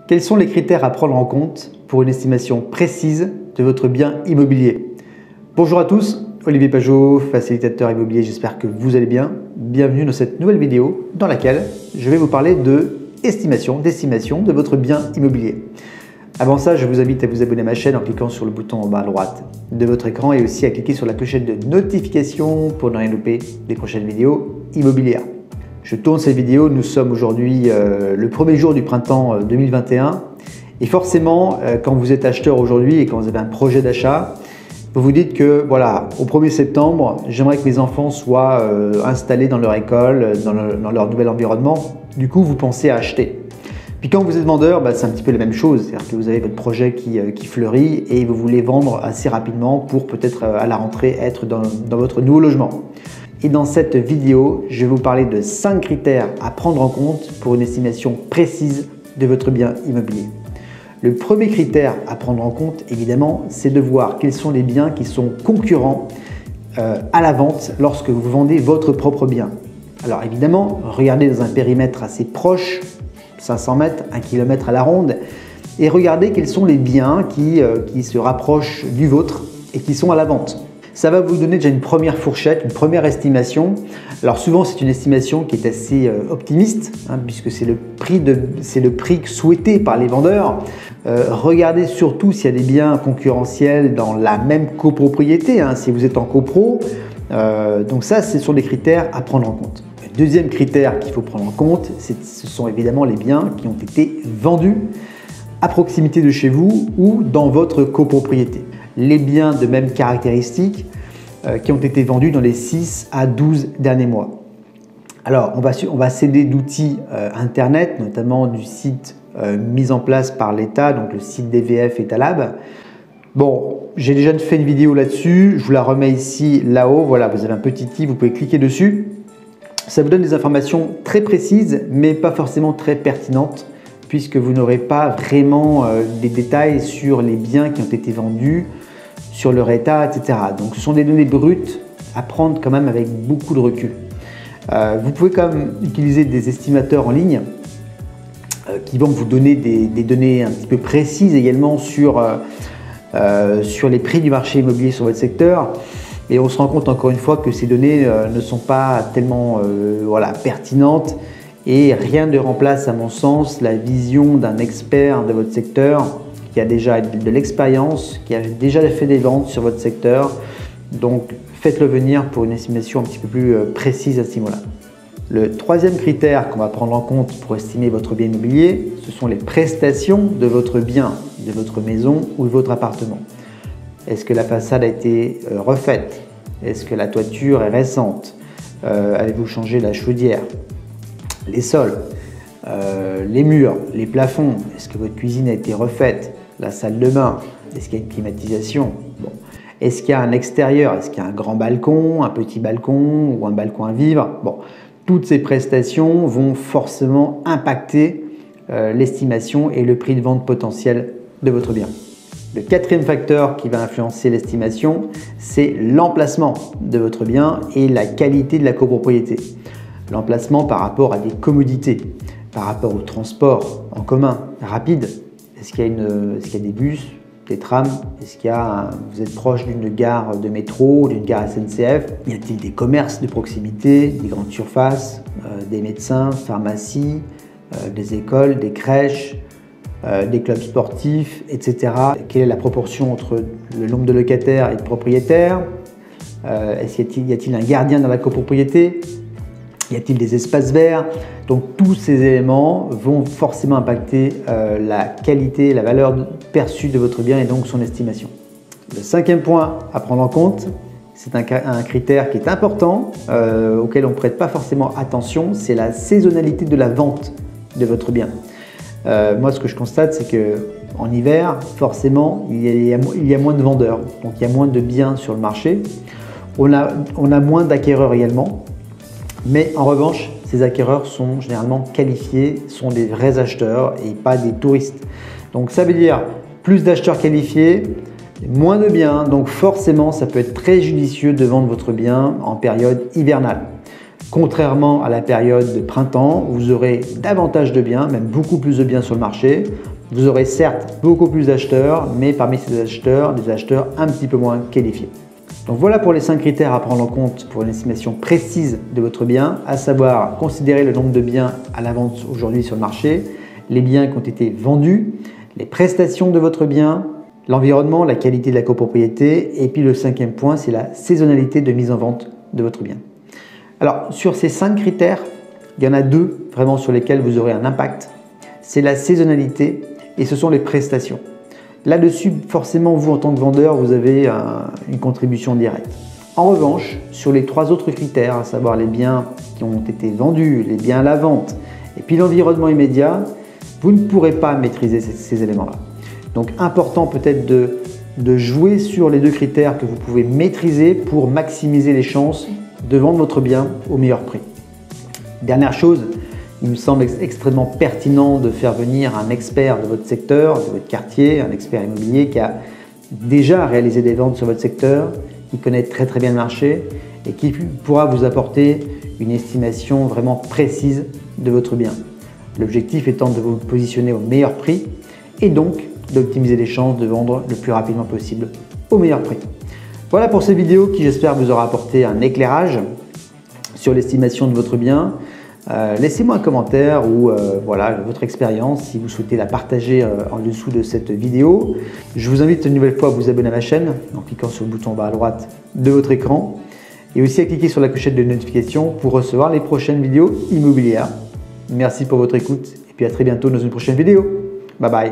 Quels sont les critères à prendre en compte pour une estimation précise de votre bien immobilier? Bonjour à tous, Olivier Pajot, facilitateur immobilier, j'espère que vous allez bien. Bienvenue dans cette nouvelle vidéo dans laquelle je vais vous parler d'estimation de votre bien immobilier. Avant ça, je vous invite à vous abonner à ma chaîne en cliquant sur le bouton en bas à droite de votre écran et aussi à cliquer sur la clochette de notification pour ne rien louper des prochaines vidéos immobilières. Je tourne cette vidéo, nous sommes aujourd'hui le premier jour du printemps 2021 et forcément quand vous êtes acheteur aujourd'hui et quand vous avez un projet d'achat, vous vous dites que voilà, au 1er septembre, j'aimerais que mes enfants soient installés dans leur école, dans leur nouvel environnement. Du coup, vous pensez à acheter. Puis quand vous êtes vendeur, c'est un petit peu la même chose, c'est-à-dire que vous avez votre projet qui fleurit et vous voulez vendre assez rapidement pour peut-être à la rentrée être dans votre nouveau logement. Et dans cette vidéo, je vais vous parler de 5 critères à prendre en compte pour une estimation précise de votre bien immobilier. Le premier critère à prendre en compte, évidemment, c'est de voir quels sont les biens qui sont concurrents à la vente lorsque vous vendez votre propre bien. Alors évidemment, regardez dans un périmètre assez proche, 500 mètres, 1 km à la ronde, et regardez quels sont les biens qui se rapprochent du vôtre et qui sont à la vente. Ça va vous donner déjà une première fourchette, une première estimation. Alors souvent, c'est une estimation qui est assez optimiste, puisque c'est le prix souhaité par les vendeurs. Regardez surtout s'il y a des biens concurrentiels dans la même copropriété, si vous êtes en copro. Donc ça, ce sont des critères à prendre en compte. Le deuxième critère qu'il faut prendre en compte, ce sont évidemment les biens qui ont été vendus à proximité de chez vous ou dans votre copropriété. Les biens de même caractéristiques qui ont été vendus dans les 6 à 12 derniers mois. Alors, on va s'aider d'outils internet, notamment du site mis en place par l'État, donc le site DVF Etalab. Bon, j'ai déjà fait une vidéo là-dessus, je vous la remets ici, là-haut. Voilà, vous avez un petit i, vous pouvez cliquer dessus. Ça vous donne des informations très précises, mais pas forcément très pertinentes, puisque vous n'aurez pas vraiment des détails sur les biens qui ont été vendus, sur leur état, etc. Donc ce sont des données brutes à prendre quand même avec beaucoup de recul. Vous pouvez quand même utiliser des estimateurs en ligne qui vont vous donner des données un petit peu précises également sur les prix du marché immobilier sur votre secteur. Et on se rend compte encore une fois que ces données ne sont pas tellement pertinentes et rien ne remplace à mon sens la vision d'un expert de votre secteur qui a déjà de l'expérience, qui a déjà fait des ventes sur votre secteur. Donc faites-le venir pour une estimation un petit peu plus précise à ce niveau-là. Le troisième critère qu'on va prendre en compte pour estimer votre bien immobilier, ce sont les prestations de votre bien, de votre maison ou de votre appartement. Est-ce que la façade a été refaite? Est-ce que la toiture est récente? Avez-vous changé la chaudière? Les sols, les murs, les plafonds? Est-ce que votre cuisine a été refaite? La salle de bain? Est-ce qu'il y a une climatisation? Bon. Est-ce qu'il y a un extérieur? Est-ce qu'il y a un grand balcon, un petit balcon ou un balcon à vivre? Bon. Toutes ces prestations vont forcément impacter l'estimation et le prix de vente potentiel de votre bien. Le quatrième facteur qui va influencer l'estimation, c'est l'emplacement de votre bien et la qualité de la copropriété. L'emplacement par rapport à des commodités, par rapport au transport en commun rapide. Est-ce qu'il y a des bus, des trams? Est-ce qu'il y a vous êtes proche d'une gare de métro, d'une gare SNCF? Y a-t-il des commerces de proximité, des grandes surfaces, des médecins, pharmacies, des écoles, des crèches, des clubs sportifs, etc. Quelle est la proportion entre le nombre de locataires et de propriétaires? Y a-t-il un gardien dans la copropriété? Y a-t-il des espaces verts? Donc tous ces éléments vont forcément impacter la qualité, la valeur perçue de votre bien et donc son estimation. Le cinquième point à prendre en compte, c'est un critère qui est important, auquel on ne prête pas forcément attention, c'est la saisonnalité de la vente de votre bien. Moi, ce que je constate, c'est qu'en hiver, forcément, il y a moins de vendeurs, donc il y a moins de biens sur le marché. On a moins d'acquéreurs également, mais en revanche, ces acquéreurs sont généralement qualifiés, sont des vrais acheteurs et pas des touristes. Donc ça veut dire plus d'acheteurs qualifiés, moins de biens, donc forcément, ça peut être très judicieux de vendre votre bien en période hivernale. Contrairement à la période de printemps, vous aurez davantage de biens, même beaucoup plus de biens sur le marché. Vous aurez certes beaucoup plus d'acheteurs, mais parmi ces acheteurs, des acheteurs un petit peu moins qualifiés. Donc voilà pour les 5 critères à prendre en compte pour une estimation précise de votre bien, à savoir considérer le nombre de biens à la vente aujourd'hui sur le marché, les biens qui ont été vendus, les prestations de votre bien, l'environnement, la qualité de la copropriété, et puis le 5e point, c'est la saisonnalité de mise en vente de votre bien. Alors sur ces 5 critères, il y en a 2 vraiment sur lesquels vous aurez un impact. C'est la saisonnalité et ce sont les prestations. Là-dessus, forcément, vous en tant que vendeur, vous avez une contribution directe. En revanche, sur les 3 autres critères, à savoir les biens qui ont été vendus, les biens à la vente et puis l'environnement immédiat, vous ne pourrez pas maîtriser ces éléments-là. Donc important peut-être de jouer sur les 2 critères que vous pouvez maîtriser pour maximiser les chances de vendre votre bien au meilleur prix. Dernière chose, il me semble extrêmement pertinent de faire venir un expert de votre secteur, de votre quartier, un expert immobilier qui a déjà réalisé des ventes sur votre secteur, qui connaît très bien le marché et qui pourra vous apporter une estimation vraiment précise de votre bien. L'objectif étant de vous positionner au meilleur prix et donc d'optimiser les chances de vendre le plus rapidement possible au meilleur prix. Voilà pour cette vidéo qui, j'espère, vous aura apporté un éclairage sur l'estimation de votre bien. Laissez-moi un commentaire ou voilà, votre expérience si vous souhaitez la partager en dessous de cette vidéo. Je vous invite une nouvelle fois à vous abonner à ma chaîne en cliquant sur le bouton en bas à droite de votre écran et aussi à cliquer sur la clochette de notification pour recevoir les prochaines vidéos immobilières. Merci pour votre écoute et puis à très bientôt dans une prochaine vidéo. Bye bye.